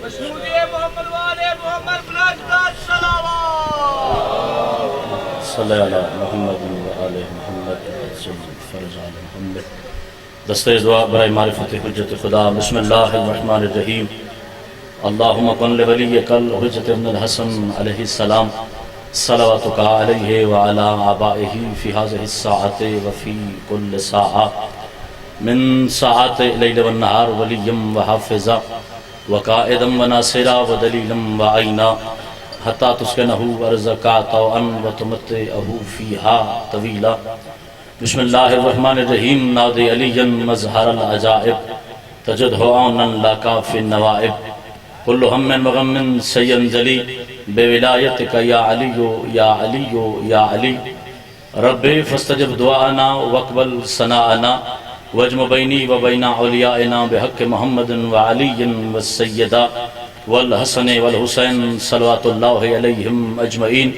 محمد والے محمد بلند صلوات صلی علی محمد و آل محمد فرج علی محمد. دستِ دعا برائے معرفت حجت خدا. بسم اللہ الرحمن الرحیم. اللہم کن لولیک الحجت ابن الحسن علیہ السلام صلواتک علیہ وعلی آبائہ فی هذه الساعة وفی کل ساعة من ساعات اللیل والنہار ولیا وحافظا وقائدا وناصرا ودلیلا وعینا حتی تسکنہ ارزقا طوعا وتمتعہ فیہا طویلا. بسم اللہ الرحمن الرحیم. نادی علیا مظہر العجائب تجدہ عونا لکا فی النوائب کل ہم وغم سینجلی بولایتک یا علی یا علی یا علی. رب فاستجب دعانا واقبل ثناءنا واجمع بینی و بین اولیائنا بحق محمد وعلی والسیدہ والحسن والحسین صلوات اللہ علیہم اجمعین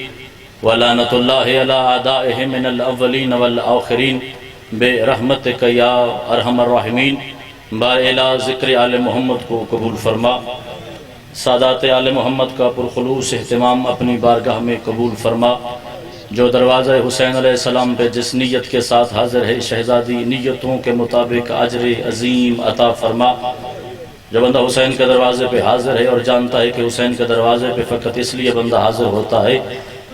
ولعنت اللہ علی اعدائہم من الاولین والآخرین برحمتک یا ارحم الراحمین. بارئلہ ذکر آل محمد کو قبول فرما. سادات آل محمد کا پرخلوص اہتمام اپنی بارگاہ میں قبول فرما. جو دروازہ حسین علیہ السلام پہ جس نیت کے ساتھ حاضر ہے شہزادی نیتوں کے مطابق اجر عظیم عطا فرما. جو بندہ حسین کے دروازے پہ حاضر ہے اور جانتا ہے کہ حسین کے دروازے پہ فقط اس لیے بندہ حاضر ہوتا ہے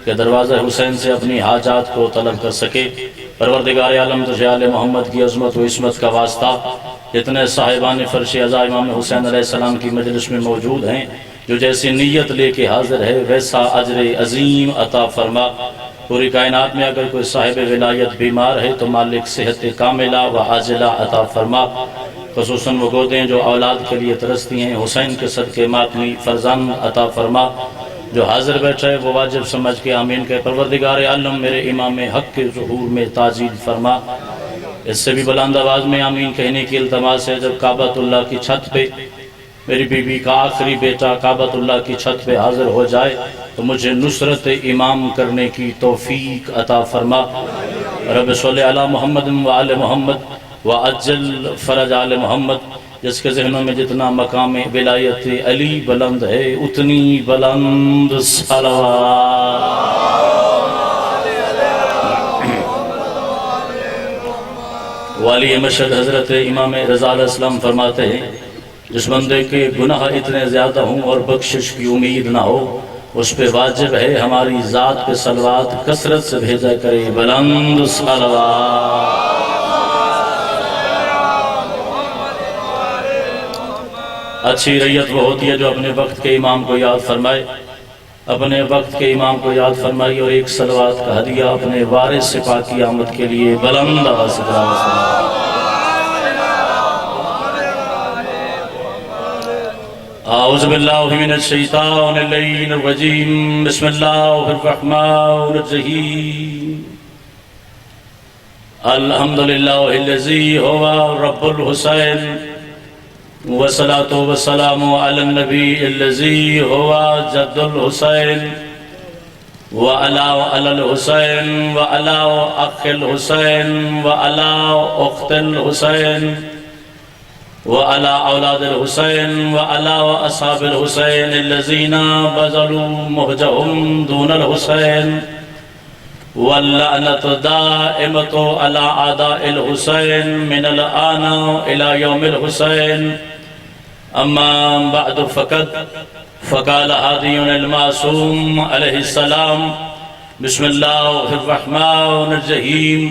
کہ دروازہ حسین سے اپنی حاجات کو طلب کر سکے. پروردگار عالم تجھے آل محمد کی عظمت و عصمت کا واسطہ جتنے صاحبان فرش عزا امام حسین علیہ السلام کی مجلس میں موجود ہیں جو جیسی نیت لے کے حاضر ہے ویسا اجر عظیم عطا فرما. پوری کائنات میں اگر کوئی صاحب ولایت بیمار ہے تو مالک صحت کاملہ و عاجلہ عطا فرما. خصوصاً وہ گودیں جو اولاد کے لیے ترستی ہیں حسین کے صدقے ماتمی فرزند عطا فرما. جو حاضر بیٹھا ہے وہ واجب سمجھ کے آمین کہ پروردگار عالم میرے امام حق کے ظہور میں تاجیل فرما. اس سے بھی بلند آواز میں آمین کہنے کی التماس ہے جب کعبۃ اللہ کی چھت پہ میری بیوی کا آخری بیٹا کعبۃ اللہ کی چھت پہ حاضر ہو جائے تو مجھے نصرت امام کرنے کی توفیق عطا فرما. رب صلی علی محمد و آل محمد و عجل فرج آل محمد. جس کے ذہنوں میں جتنا مقام ولایت علی بلند ہے اتنی بلند صلوات. والی مشہد حضرت امام رضا علیہ السلام فرماتے ہیں جس بندے کے گناہ اتنے زیادہ ہوں اور بخشش کی امید نہ ہو اس پہ واجب ہے ہماری ذات پہ صلوات کثرت سے بھیجا کرے. بلند صلوات. اچھی ریت وہ ہوتی ہے جو اپنے وقت کے امام کو یاد فرمائے. اپنے وقت کے امام کو یاد فرمائی اور ایک صلوات کا ہدیہ اپنے وارث سے پاک کی آمد کے لیے بلند آواز سے اعوذ باللہ من الشیطان اللعین الرجیم. بسم اللہ الرحمن الرحیم. الحمدللہ الذی ہوا رب الحسین والصلاة والسلام علی النبی الذی ہوا جد الحسین وعلا علی الحسین وعلا اخ الحسین وعلا اخت الحسین وعلا اولاد الحسین وعلا اصحاب الحسین الذین بذلوا مہجہم دون الحسین واللعنت دائمت علی اعداء الحسین من الآن الى یوم الحسین. اما بعد فقال هادی المعصوم علیہ السلام بسم اللہ الرحمن الرحیم.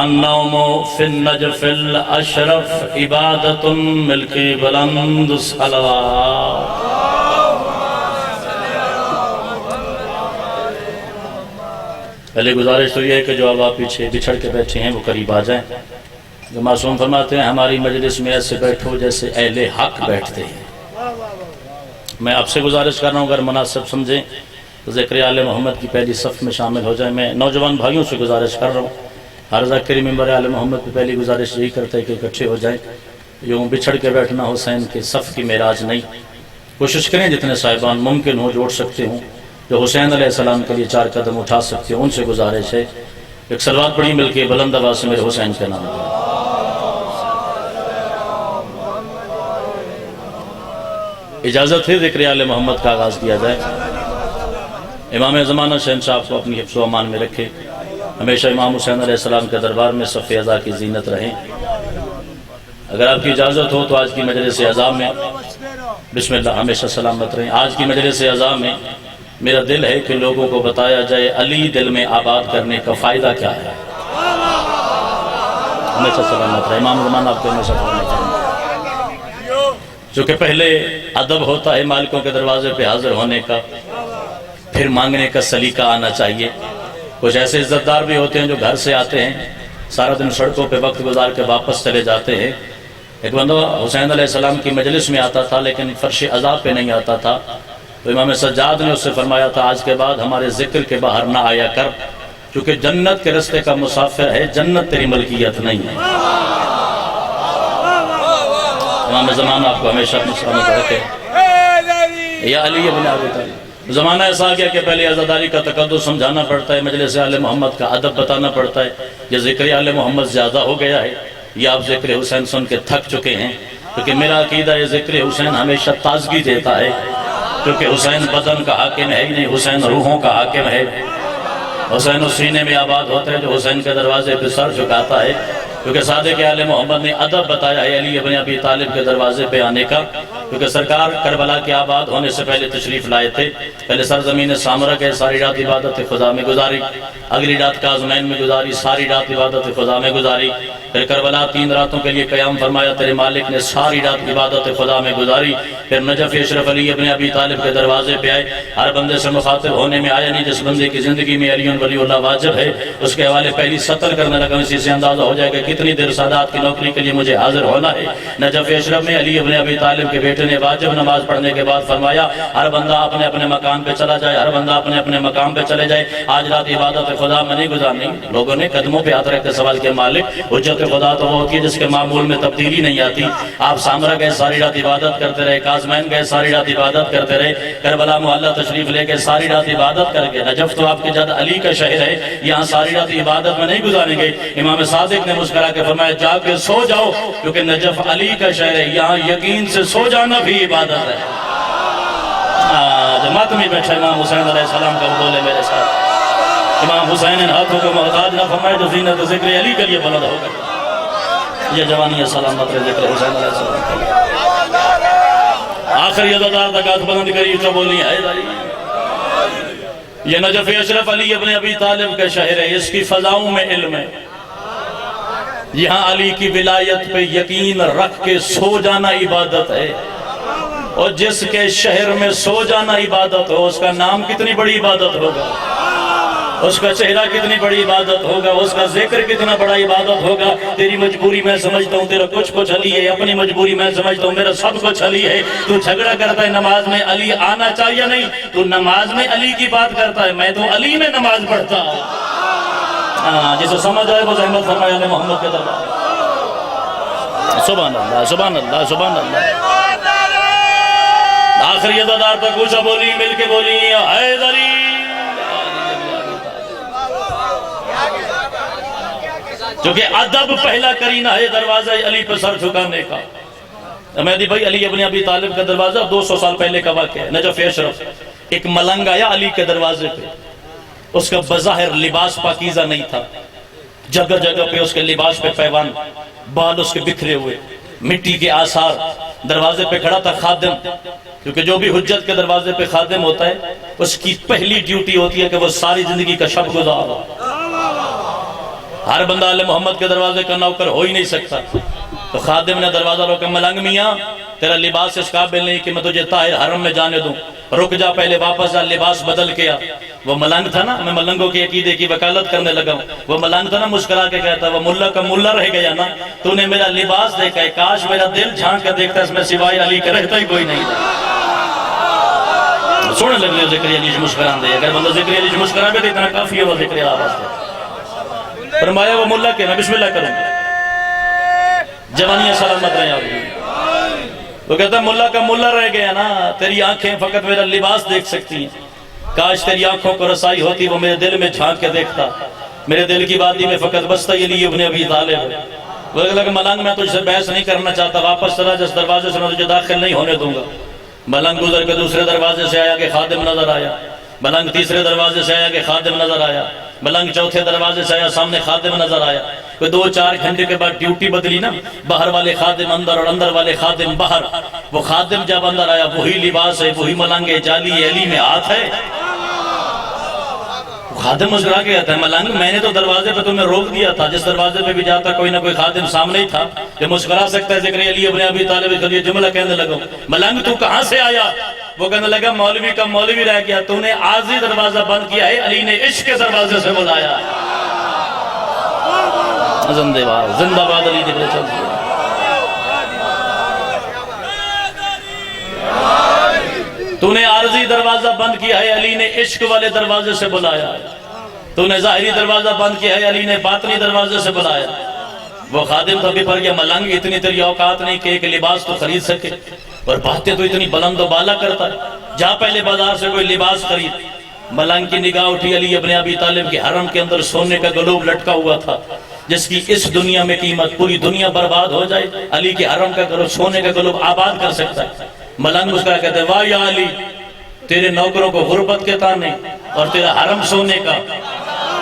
النوم فی النجف الاشرف عبادت ملک بلند صلوات. پہلے گزارش تو یہ ہے کہ جو اب آپ پیچھے بچھڑ کے بیٹھے ہیں وہ قریب آ جائیں. جو معصوم فرماتے ہیں ہماری مجلس میں ایسے بیٹھو جیسے اہل حق بیٹھتے ہیں. میں آپ سے گزارش کر رہا ہوں اگر مناسب سمجھیں تو ذکر آل محمد کی پہلی صف میں شامل ہو جائیں. میں نوجوان بھائیوں سے گزارش کر رہا ہوں ہر ذاکری ممبر آل محمد پہ پہلی گزارش یہی کرتا ہے کہ اکٹھے ہو جائیں. یوں بچھڑ کے بیٹھنا حسین کے صف کی معراج نہیں. کوشش کریں جتنے صاحبان ممکن ہو جوڑ سکتے ہوں جو حسین علیہ السلام کے لیے 4 قدم اٹھا سکتے ہوں ان سے گزارش ہے ایک صلوات پڑھی مل کے بلند آواز سے میرے حسین کے نام. اجازت ہے ذکر آل محمد کا آغاز کیا جائے۔ امام زمانہ شہنشاہ کو اپنی حفظ و امان میں رکھے، ہمیشہ امام حسین علیہ السلام کے دربار میں صف عزا کی زینت رہیں۔ اگر آپ کی اجازت ہو تو آج کی مجلس عزا میں بسم اللہ ہمیشہ سلامت رہیں۔ آج کی مجلس عزا میں میرا دل ہے کہ لوگوں کو بتایا جائے علی دل میں آباد کرنے کا فائدہ کیا ہے۔ ہمیشہ سلامت رہیں، امام زمانہ آپ کو ہمیشہ سلامت رہیں۔ چونکہ پہلے ادب ہوتا ہے مالکوں کے دروازے پہ حاضر ہونے کا، پھر مانگنے کا سلیقہ آنا چاہیے۔ کچھ ایسے عزت دار بھی ہوتے ہیں جو گھر سے آتے ہیں، سارا دن سڑکوں پہ وقت گزار کے واپس چلے جاتے ہیں۔ ایک بندہ حسین علیہ السلام کی مجلس میں آتا تھا لیکن فرش عزا پہ نہیں آتا تھا، تو امام سجاد نے اس سے فرمایا تھا آج کے بعد ہمارے ذکر کے باہر نہ آیا کر، کیونکہ جنت کے رستے کا مسافر ہے، جنت تیری ملکیت نہیں ہے۔ امام زمانہ آپ کو ہمیشہ اپنی سلامت رکھے۔ یا علی ابن ابی طالب، زمانہ ایسا آ گیا کہ پہلے عزاداری کا تقدس سمجھانا پڑتا ہے، مجلس آل محمد کا ادب بتانا پڑتا ہے۔ یہ ذکر آل محمد زیادہ ہو گیا ہے، یہ آپ ذکر حسین سن کے تھک چکے ہیں، کیونکہ میرا عقیدہ ہے ذکر حسین ہمیشہ تازگی دیتا ہے، کیونکہ حسین بدن کا حاکم ہے ہی نہیں، حسین روحوں کا حاکم ہے۔ حسین اس سینے میں آباد ہوتا ہے جو حسین کے دروازے پہ سر جھکاتا ہے، کیونکہ صادق آل محمد نے ادب بتایا ہے علی ابن ابی طالب کے دروازے پہ آنے کا، کیونکہ سرکار کربلا کے آباد ہونے سے پہلے تشریف لائے تھے۔ پہلے سرزمین سامرا کے ساری رات عبادت خدا میں گزاری، اگلی رات کاظمین میں گزاری، ساری رات عبادت خدا میں گزاری، پھر کربلا 3 راتوں کے لیے قیام فرمایا، تیرے مالک نے ساری رات عبادت خدا میں گزاری، پھر نجف اشرف علی ابن ابی طالب کے دروازے پہ آئے۔ ہر بندے سے مخاطب ہونے میں آیا نہیں، جس بندے کی زندگی میں علی ولی اللہ واجب ہے اس کے حوالے پہلی سطر کرنے لگا، اسی سے اندازہ ہو جائے گا کتنی دیر سادات کی نوکری کے لیے مجھے حاضر ہونا ہے۔ نجف اشرف میں علی ابن ابی طالب کے بیٹے نے واجب نماز پڑھنے کے بعد فرمایا ہر بندہ اپنے اپنے مقام پہ چلا جائے، ہر بندہ اپنے اپنے مقام پہ چلے جائے، آج رات عبادت خدا میں نہیں گزارنی۔ لوگوں نے قدموں پہ ہاتھ رکھ کے سوال کیا مالک حجت خدا تو وہ ہوتی ہے جس کے معمول میں تبدیلی نہیں آتی، آپ سامرا گئے ساری رات عبادت کرتے رہے، کاظمین گئے ساری رات عبادت کرتے رہے، کربلا محلہ تشریف لے کے ساری رات عبادت کر کے، نجف تو آپ کے جد علی کا شہر ہے، یہاں ساری رات عبادت میں نہیں گزاریں گے۔ امام صادق نے مسکرا کے فرمایا جا کے سو جاؤ، کیونکہ نجف علی کا شہر ہے، یہاں یقین سے سو جانا بھی عبادت ہے۔ جماعت میں بیٹھا امام حسین علیہ السلام کا بولے میرے ساتھ، امام حسین ان ہاتھوں کو محتاج نہ فرمائے جو زینت ذکر علی کے لیے بلند ہوگا۔ یہ جوانی سلامت رہے ذکر حسین علیہ السلام کے لیے۔ آخری عزادار تکات بلند کری تو بولی ہے داری، یہ نجف اشرف علی ابن ابی طالب کا شہر ہے، اس کی فضاؤں میں علم ہے، یہاں علی کی ولایت پہ یقین رکھ کے سو جانا عبادت ہے، اور جس کے شہر میں سو جانا عبادت ہو اس کا نام کتنی بڑی عبادت ہوگا، اس کا چہرہ کتنی بڑی عبادت ہوگا، اس کا ذکر کتنا بڑا عبادت ہوگا۔ تیری مجبوری میں سمجھتا ہوں تیرا کچھ علی ہے، اپنی مجبوری میں سمجھتا ہوں میرا سب کچھ علی ہے۔ تو جھگڑا کرتا ہے نماز میں علی آنا چاہیے نہیں، تو نماز میں علی کی بات کرتا ہے، میں تو علی میں نماز پڑھتا ہوں۔ جسے سمجھ آئے وہ زحمت فرمائے علی محمد کے دربار۔ سبحان اللہ سبحان اللہ سبحان اللہ۔ آخری عزادار تک اونچا بولی، مل کے بولی حیدری۔ کیونکہ ادب پہلا کرینہ ہے دروازہ علی پر سر جھکانے کا۔ مہدی بھائی علی ابن ابی طالب کا دروازہ 200 سال پہلے کا واقعہ ہے۔ نجف اشرف ایک ملنگ آیا علی کے دروازے پہ، اس کا بظاہر لباس پاکیزہ نہیں تھا، جگہ جگہ پہ اس کے لباس پہ پیوان، بال اس کے بکھرے ہوئے، مٹی کے آثار۔ دروازے پہ کھڑا تھا خادم، کیونکہ جو بھی حجت کے دروازے پہ خادم ہوتا ہے اس کی پہلی ڈیوٹی ہوتی ہے کہ وہ ساری زندگی کا شب گزارا۔ ہر بندہ علی محمد کے دروازے کا نوکر ہو ہی نہیں سکتا، تو خادم نے دروازہ روکا، ملنگ میاں تیرا لباس اس قابل نہیں کہ میں تجھے طاہر حرم میں جانے دوں، رک جا، پہلے واپس جا، لباس بدل کے آ۔ وہ ملنگ تھا نا، میں ملنگوں کی عقیدے کی وکالت کرنے لگا ہوں، وہ ملنگ تھا نا، مسکرا کے کہتا وہ ملا کا ملا رہ گیا نا، تو نے میرا لباس دیکھا ہے، کاش میرا دل جھانک کے دیکھتا، اس میں سوائے علی کے رہتا ہی کوئی نہیں تھا۔ سونے لگ لے ذکر علی مسکران دے، اگر بندہ ذکر علی مسکران دے اتنا کافی ہے وہ ذکر علی آواز دے۔ فرمایا وہ ملا کے میں بسم اللہ کروں، جوانیاں سلامت رہے آپ۔ وہ کہتا ہے ملا کا ملا رہ گیا نا، تیری آنکھیں فقط میرا لباس دیکھ سکتی ہیں، کاش تیری آنکھوں کو رسائی ہوتی، وہ میرے دل میں جھانک کے دیکھتا، میرے دل کی وادی میں فقط بستا علی ابن ابی طالب۔ وہ کہتا کہ ملنگ میں تجھ سے بحث نہیں کرنا چاہتا، واپس چلا جس دروازے سے میں تجھے داخل نہیں ہونے دوں گا۔ ملنگ گزر کے دوسرے دروازے سے آیا کہ خادم نظر آیا، ملنگ تیسرے دروازے سے آیا کہ خادم نظر آیا، ملنگ چوتھے دروازے سے آیا سامنے خادم نظر آیا۔ کوئی 2-4 گھنٹے کے بعد ڈیوٹی بدلی نا، باہر والے خادم اندر اور اندر والے خادم باہر۔ وہ خادم جب اندر آیا وہی لباس ہے، وہی ملنگ ہے، جالی ہے، علی میں ہاتھ ہے۔ خادم مسکرا کے کہتا ہے ملنگ میں نے تو دروازے پہ تمہیں روک دیا تھا، جس دروازے پہ بھی جاتا کوئی نہ کوئی خادم سامنے ہی تھا کہ مسکرا سکتا ہے۔ ذکر علی ابن ابی طالب کا یہ جملہ کہنے لگا ملنگ تو کہاں سے آیا؟ وہ کہنے لگا مولوی کا مولوی رہ گیا، تو نے عارضی دروازہ بند کیا ہے، علی نے عشق کے دروازے سے بلایا۔ زندہ باد علی جبرے چل دیا۔ تو نے عارضی دروازہ بند کیا ہے، علی نے عشق والے دروازے سے بلایا۔ تو نے ظاہری دروازہ بند کیا ہے، علی نے باطنی دروازے سے بلایا۔ وہ خادم تھا بھی پر گیا ملنگ اتنی تیری اوقات نہیں کہ ایک لباس تو خرید سکے، اور باتیں تو اتنی بلند و بالا کرتا ہے، جا پہلے بازار سے کوئی لباس خرید۔ ملنگ کی نگاہ اٹھی علی ابن ابی طالب کے حرم کے اندر سونے کا گلوب لٹکا ہوا تھا، جس کی اس دنیا میں قیمت پوری دنیا برباد ہو جائے، علی کے حرم کا گلوب سونے کا گلوب آباد کر سکتا ہے۔ ملنگ اس کا کہتے ہیں واہ یا علی، تیرے نوکروں کو غربت کے تانے اور تیرا حرم سونے کا۔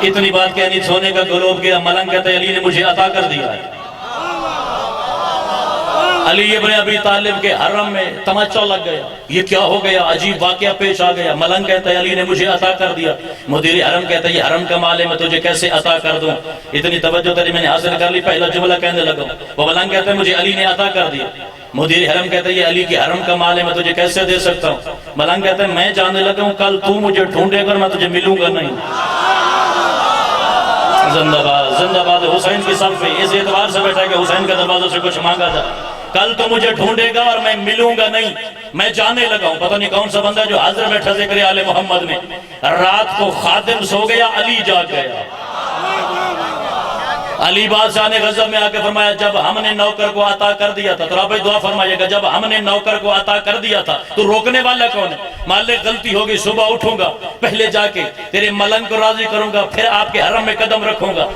اتنی بات کہنی سونے کا گلوب گیا، ملنگ کہتا ہے علی نے مجھے عطا کر دیا ہے۔ علی ابن ابی طالب کے حرم میں تماچا لگ گیا، یہ کیا ہو گیا، عجیب واقعہ پیش آ گیا۔ ملنگ کہتا ہے علی نے مجھے عطا کر دیا۔ مدیر حرم کہتا ہے یہ حرم کا مال ہے، میں تجھے کیسے عطا کر دوں، اتنی توجہ تیری میں نے حاصل کر لی، پہلا جملہ کہنے لگا۔ وہ ملنگ کہتا ہے مجھے علی نے عطا کر دیا۔ مدیر حرم کہتا ہے یہ علی کی حرم کا مال ہے، میں تجھے کیسے دے سکتا ہوں۔ ملنگ کہتا ہے میں جاننے لگا ہوں کل تو مجھے ڈھونڈے گا، میں تجھے ملوں گا نہیں۔ زندہ باد حسین کی صف میں اس اعتبار سے بیٹھا ہے کہ حسین کا دروازہ سے کچھ مانگا جائے، کل تو مجھے ڈھونڈے گا اور میں ملوں گا نہیں۔ میں جانے لگا ہوں پتہ نہیں کون سا بندہ جو حاضر بیٹھا ذکر آل محمد میں، رات کو خادم سو گیا، علی جاگ گیا۔ علی بادشاہ نے غضب میں آ کے فرمایا جب ہم نے نوکر کو عطا کر دیا تھا، تو آپ دعا فرمائیے گا جب ہم نے نوکر کو عطا کر دیا تھا تو روکنے والا کون ہے؟ مالک غلطی ہوگی، صبح اٹھوں گا، پہلے جا کے تیرے ملنگ کو راضی کروں گا، پھر آپ کے حرم میں قدم رکھوں گا۔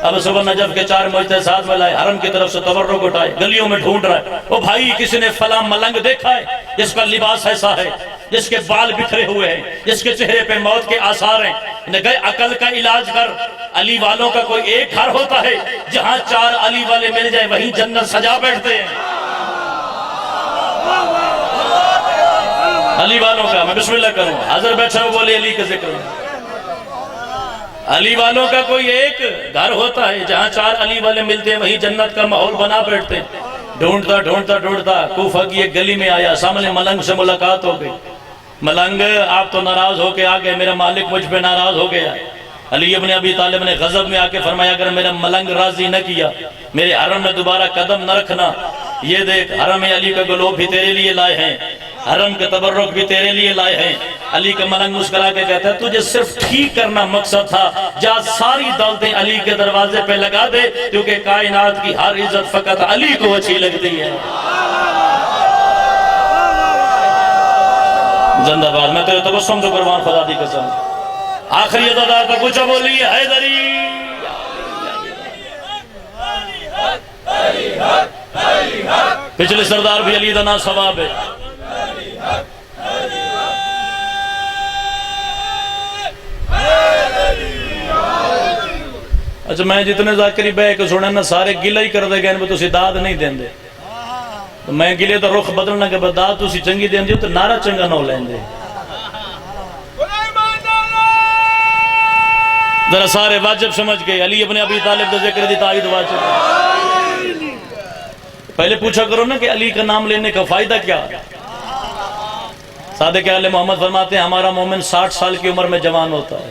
اب صبح نجف کے 4 مجتہد ساتھ میں لائے، حرم کی طرف سے تبرک اٹھائے، گلیوں میں ڈھونڈ رہا ہے، او بھائی کسی نے فلاں ملنگ دیکھا ہے جس کا لباس ایسا ہے، جس کے بال بکھرے ہوئے ہیں، جس کے چہرے پہ موت کے آثار ہیں؟ نے گئے عقل کا علاج کر، علی والوں کا کوئی ایک گھر ہوتا ہے جہاں 4 علی والے مل جائے وہیں جنت سجا بیٹھتے ہیں۔ علی والوں کا میں بسم اللہ کروں، حاضر بیٹھا ہوں بولے علی کا ذکر۔ علی والوں کا کوئی ایک گھر ہوتا ہے جہاں 4 علی والے ملتے ہیں وہیں جنت کا ماحول بنا بیٹھتے ہیں۔ ڈھونڈتا ڈھونڈتا ڈھونڈتا کوفہ کی ایک گلی میں آیا، سامنے ملنگ سے ملاقات ہو گئی۔ ملنگ آپ تو ناراض ہو کے آ گئے، میرا مالک مجھ پہ ناراض ہو گیا۔ علی ابن ابی طالب نے غضب میں آ کے فرمایا اگر میرا ملنگ راضی نہ کیا میرے حرم میں دوبارہ قدم نہ رکھنا۔ یہ دیکھ حرم علی کا گلوب بھی تیرے لیے لائے ہیں، حرم کا تبرک بھی تیرے لیے لائے ہیں۔ علی کا ملنگ مسکرا کے کہتا ہے تجھے صرف ٹھیک کرنا مقصد تھا، جا ساری دولتیں علی کے دروازے پہ لگا دے، کیونکہ کائنات کی ہر عزت فقط علی کو اچھی لگتی ہے۔ زندہ باد، میں تیرے تبسم تو قربان خدا دی قسم۔ آخری ادادار تک کچھ بولی حیدری، پچھلے سردار بھی علی دنا ثواب ہے۔ اچھا میں جتنے ذاکری بے کے سنے نا سارے گلہ ہی کر دے گئے ان پہ تسی داد نہیں دیں دے، میں گلے تو رخ بدلنا کہ داد تسی چنگی دیں دے تو نعرہ چنگا نہ لیں دے۔ ذرا سارے واجب سمجھ گئے، علی ابن ابی طالب کا ذکر دی تائید واجب۔ پہلے پوچھا کرو نا کہ علی کا نام لینے کا فائدہ کیا؟ صادق آل محمد فرماتے ہیں ہمارا مومن 60 سال کی عمر میں جوان ہوتا ہے۔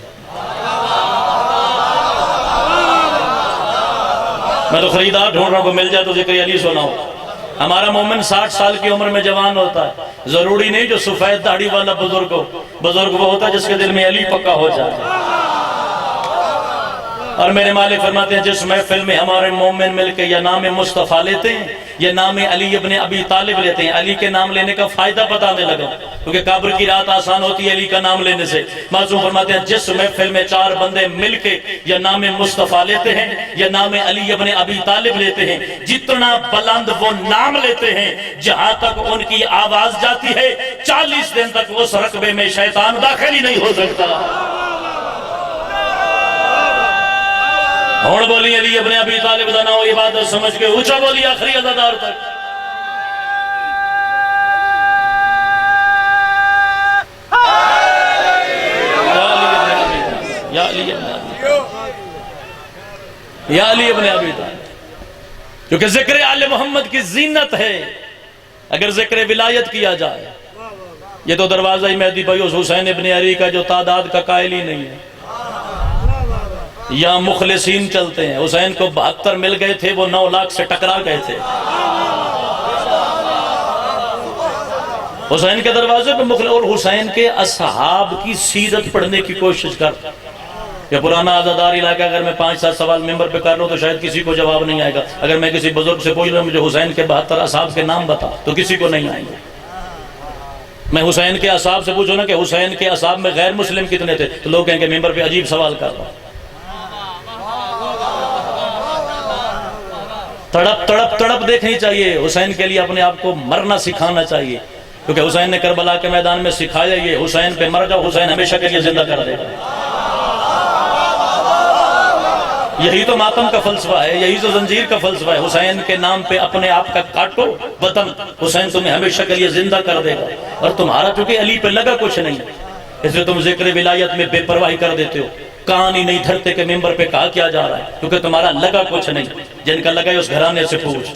میں تو خریدار ڈھونڈ رہا ہوں، کو مل جائے تو ذکر علی سناؤ۔ ہمارا مومن 60 سال کی عمر میں جوان ہوتا ہے، ضروری نہیں جو سفید داڑھی والا بزرگ ہو، بزرگ وہ ہوتا ہے جس کے دل میں علی پکا ہو جائے۔ اور میرے مالک فرماتے ہیں جس محفل میں ہمارے مومن مل کے یا نام مصطفیٰ لیتے ہیں یا نام علی ابن ابی طالب لیتے ہیں، علی کے نام لینے کا فائدہ بتانے لگا کیونکہ قبر کی رات آسان ہوتی ہے علی کا نام لینے سے۔ معصوم فرماتے ہیں جس محفل میں 4 بندے مل کے یا نام مصطفیٰ لیتے ہیں یا نام علی ابن ابی طالب لیتے ہیں، جتنا بلند وہ نام لیتے ہیں جہاں تک ان کی آواز جاتی ہے 40 دن تک اس رقبے میں شیطان داخل ہی نہیں ہو سکتا۔ ہون بولی علی ابن ابی طالب دا نام عبادت سمجھ کے اونچا بولی آخری عزادار تک۔ یا علی ابن ابی طالب، کیونکہ ذکر آل محمد کی زینت ہے۔ اگر ذکر ولایت کیا جائے، یہ تو دروازہ ہی مہدی بھائی حسین ابن علی کا جو تعداد کا قائل ہی نہیں ہے، یہاں مخلصین چلتے ہیں۔ حسین کو 72 مل گئے تھے، وہ 9 لاکھ سے ٹکرا گئے تھے۔ حسین کے دروازے پہ مخلص، اور حسین کے اصحاب کی سیرت پڑھنے کی کوشش کر۔ یہ پرانا عزادار علاقہ اگر میں 5-7 سوال ممبر پہ کر لوں تو شاید کسی کو جواب نہیں آئے گا۔ اگر میں کسی بزرگ سے پوچھ لوں مجھے حسین کے 72 اصحاب کے نام بتا تو کسی کو نہیں آئیں گے۔ میں حسین کے اصحاب سے پوچھوں نا کہ حسین کے اصحاب میں غیر مسلم کتنے تھے تو لوگ کہیں گے ممبر پہ عجیب سوال کر رہا ہوں۔ تڑپ دیکھنی چاہیے، حسین کے لیے اپنے آپ کو مرنا سکھانا چاہیے، کیونکہ حسین نے کربلا کے میدان میں سکھایا یہ حسین پہ مر جاؤ حسین ہمیشہ کے لیے زندہ کر دے گا۔ یہی تو ماتم کا فلسفہ ہے، یہی تو زنجیر کا فلسفہ ہے۔ حسین کے نام پہ اپنے آپ کا کاٹو وطن، حسین تمہیں ہمیشہ کے لیے زندہ کر دے گا۔ اور تمہارا چونکہ علی پہ لگا کچھ نہیں، اس لیے تم ذکر ولایت میں بے پرواہی کر دیتے ہو، کان ہی نہیں دھرتے کہ ممبر پہ کہا کیا جا رہا ہے، کیونکہ تمہارا لگا کچھ نہیں۔ جن کا لگا ہے اس گھرانے سے پوچھ۔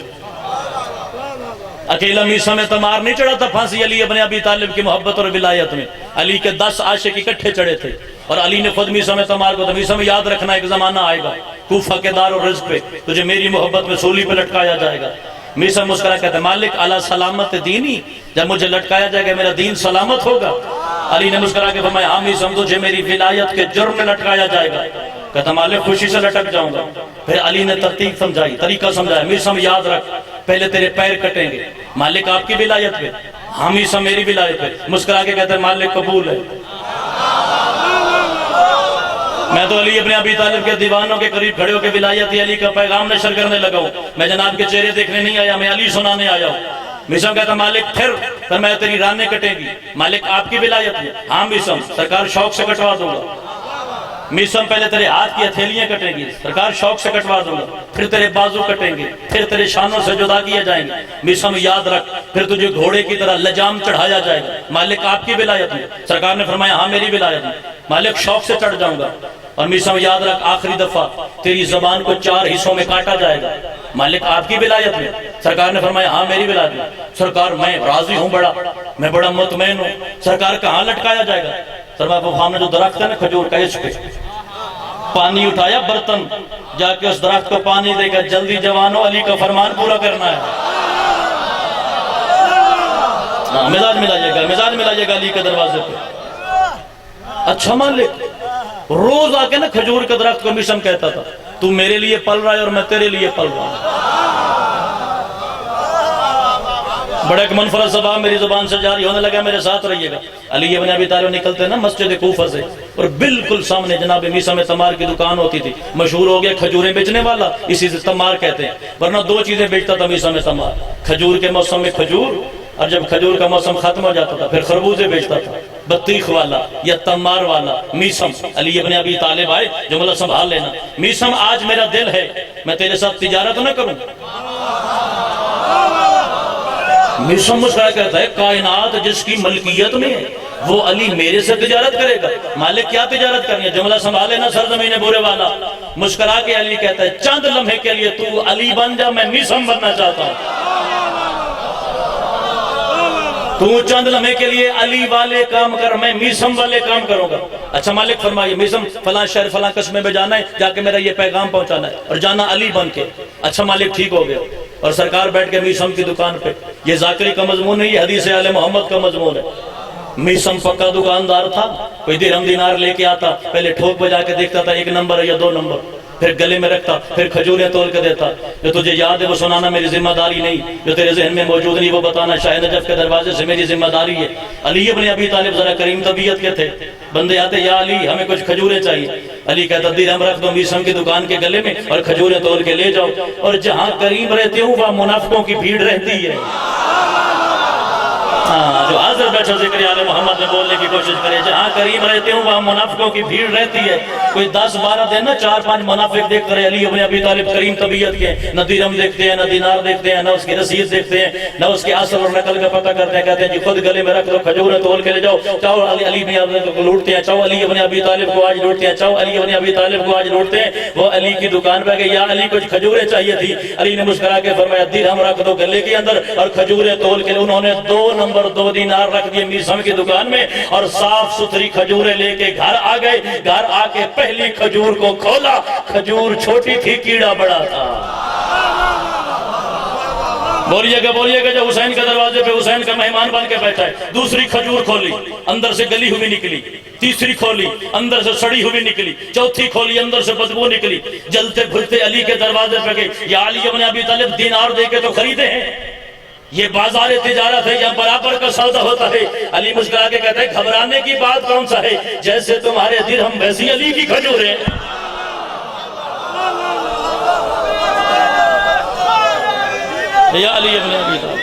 اکیلا میسا میں تمار نہیں چڑھا تھا پھانسی علی ابن ابی طالب کی محبت اور ولایت میں، علی کے 10 عاشق اکٹھے چڑھے تھے، اور علی نے خود میسا میں تمار کو، تو میسا میں یاد رکھنا ایک زمانہ آئے گا کوفہ کے دار و رزق پہ تجھے میری محبت میں سولی پہ لٹکایا جائے گا۔ میسا مسکرا کہتا ہے مالک علی سلامت دینی، جب مجھے لٹکایا جائے گا میرا دین سلامت ہوگا۔ علی نے مسکرا کے فرمایا ہاں میسا تجھے میری ولایت کے جرم میں لٹکایا جائے گا۔ کہتا مالک خوشی سے لٹک جاؤں گا۔ پھر علی نے ترتیب سمجھائی، طریقہ سمجھایا، میسا یاد رکھ پہلے تیرے پیر کٹیں گے، مالک آپ کی ولایت پہ، ہاں میسا میری ولایت پہ۔ مسکرا کے کہتا ہے مالک قبول ہے۔ میں تو علی ابن ابی طالب کے دیوانوں کے قریب کھڑے ہو کے ولایت علی کا پیغام نشر کرنے لگا ہوں۔ میں جناب کے چہرے دیکھنے نہیں آیا، میں علی سنانے آیا ہوں۔ میسم کہتا مالک پھر میں تیری رانیں کٹیں گی، مالک آپ کی ولایت ہے، ہاں میسم سرکار شوق سے کٹوا دوں گا۔ میسم پہلے تیرے ہاتھ کی ہتھیلیاں کٹیں گی، سرکار شوق سے کٹوا دوں گا، پھر تیرے بازو کٹیں گے، پھر تیرے شانوں سے جدا کیے جائیں گے۔ میسم یاد رکھ پھر تجھے گھوڑے کی طرح لجام چڑھایا جائے گا، مالک آپ کی ولایت ہے۔ سرکار نے فرمایا ہاں میری ولایت ہے، مالک شوق سے چڑھ جاؤں گا۔ اور میسم یاد رکھ آخری دفعہ تیری زبان کو 4 حصوں میں کاٹا جائے گا، مالک آپ کی ولایت میں۔ سرکار نے فرمایا ہاں میری ولایت میں۔ سرکار میں راضی ہوں، میں بڑا مطمئن ہوں۔ سرکار کہاں لٹکایا جائے گا؟ فرمایا وہ سامنے جو درخت ہے نا کھجور کا، اس پہ پانی اٹھایا برتن، جا کے اس درخت کو پانی دے گا، جلدی جوانوں علی کا فرمان پورا کرنا ہے۔ مزاج ملا جائے گا علی کے دروازے پہ۔ اچھا مالک، روز آ کے نا کھجور کے درخت کو میسم کہتا تھا تو میرے لیے پل رہا ہے اور میں تیرے لیے پل رہا ہوں۔ بڑا ایک منفرد سبا میری زبان سے جاری ہونے لگا، میرے ساتھ رہیے گا۔ علی ابن ابی طالب نکلتے نا مسجد کوفہ سے، اور بالکل سامنے جناب میسم تمار کی دکان ہوتی تھی، مشہور ہو گیا کھجوریں بیچنے والا، اسی سے تمار کہتے ہیں، ورنہ 2 چیزیں بیچتا تھا میسم تمار، کھجور کے موسم میں کھجور، اور جب کھجور کا موسم ختم ہو جاتا تھا پھر خربوزے بیچتا تھا۔ بطیخ والا یا تمار والا میسم علی ابن ابی طالب آئے، جملہ سنبھال لینا، میسم آج میرا دل ہے میں تیرے ساتھ تجارت نہ کروں۔ میسم مسکرا کہتا ہے کائنات جس کی ملکیت میں ہے وہ علی میرے سے تجارت کرے گا، مالک کیا تجارت کرنی ہے؟ جملہ سنبھال لینا، سرزمین برے والا۔ مسکرا کے علی کہتا ہے چند لمحے کے لیے تو علی بن جا، میں میسم بننا چاہتا ہوں۔ تو چند لمحے کے لیے علی والے کام کر، میں میسم والے کام کروں گا۔ اچھا مالک فرمائیے میسم فلاں شہر فلاں قصبے میں جانا ہے، جا کے میرا یہ پیغام پہنچانا ہے، اور جانا علی بن کے۔ اچھا مالک ٹھیک ہو گیا، اور سرکار بیٹھ کے میسم کی دکان پہ۔ یہ ذاکری کا مضمون ہے، یہ حدیث آل محمد کا مضمون ہے۔ میسم پکا دکاندار تھا، کوئی درہم دینار لے کے آتا، پہلے ٹھوک بجا کے دیکھتا تھا 1 نمبر ہے یا 2 نمبر، پھر گلے میں رکھتا، پھر کھجوریں تول کے دیتا. جو تجھے یاد ہے وہ سنانا میری ذمہ داری نہیں، جو تیرے ذہن میں موجود نہیں وہ بتانا شاہ نجف کے دروازے سے میری ذمہ داری ہے. علی ابن ابی طالب ذرا کریم طبیعت کے تھے. بندے آتے یا علی ہمیں کچھ کھجوریں چاہیے. علی کہتا درہم رکھ دو میسم کی دکان کے گلے میں اور کھجوریں تول کے لے جاؤ. اور جہاں قریب رہتے ہوں وہاں منافقوں کی بھیڑ رہتی ہے. جو حاضر بیٹھا ذکر آل محمد میں بولنے کی کوشش کرے، جہاں قریب رہتے ہوں وہاں منافقوں کی بھیڑ رہتی ہے. کوئی 10-12 دن نہ 4-5 منافق دیکھ رہے علی ابن ابی طالب کریم طبیعت کے، نہ درہم دیکھتے ہیں، نہ دینار دیکھتے ہیں، نہ اس کی رسید دیکھتے ہیں، نہ اس کے اصل اور نقل کا پتہ کرتے ہیں. کہتے ہیں جی خود گلے میں رکھ دو، کھجوریں تول کے لے جاؤ. چاہو علی ابن ابی طالب کو لوٹتے ہیں، چاہو علی ابن ابی طالب کو آج لوٹتے ہیں، چاہو علی ابن ابی طالب کو آج لوٹتے ہیں. وہ علی کی دکان پہ گئے، یا علی کچھ کھجوریں چاہیے تھی. علی نے مسکرا کے فرمایا درہم رکھ دو گلے کے اندر اور کھجوریں تول کے. انہوں نے 2 نمبر 2 دینار رکھ دیے میسم کی دکان میں اور صاف ستھری کھجوریں لے کے گھر آ گئے. گھر آ کے پہلی کھجور کو کھولا، کھجور چھوٹی تھی، کیڑا بڑا تھا. بولیے گا جو حسین کے دروازے پہ حسین کا مہمان بن کے بیٹھا ہے. دوسری کھجور کھولی، اندر سے گلی ہوئی نکلی. تیسری کھولی، اندر سے سڑی ہوئی نکلی. چوتھی کھولی، اندر سے بدبو نکلی. جلتے بھلتے علی کے دروازے پہ گئی. یا علی ابن ابی طالب دینار دے کے تو خریدے ہیں، یہ بازار تجارت ہے، یہاں برابر کا سودا ہوتا ہے. علی مسکرا کے کہتے ہیں گھبرانے کی بات کون سا ہے، جیسے تمہارے درہم ویسی علی کی کھجوریں. یا علی ابن ابی طالب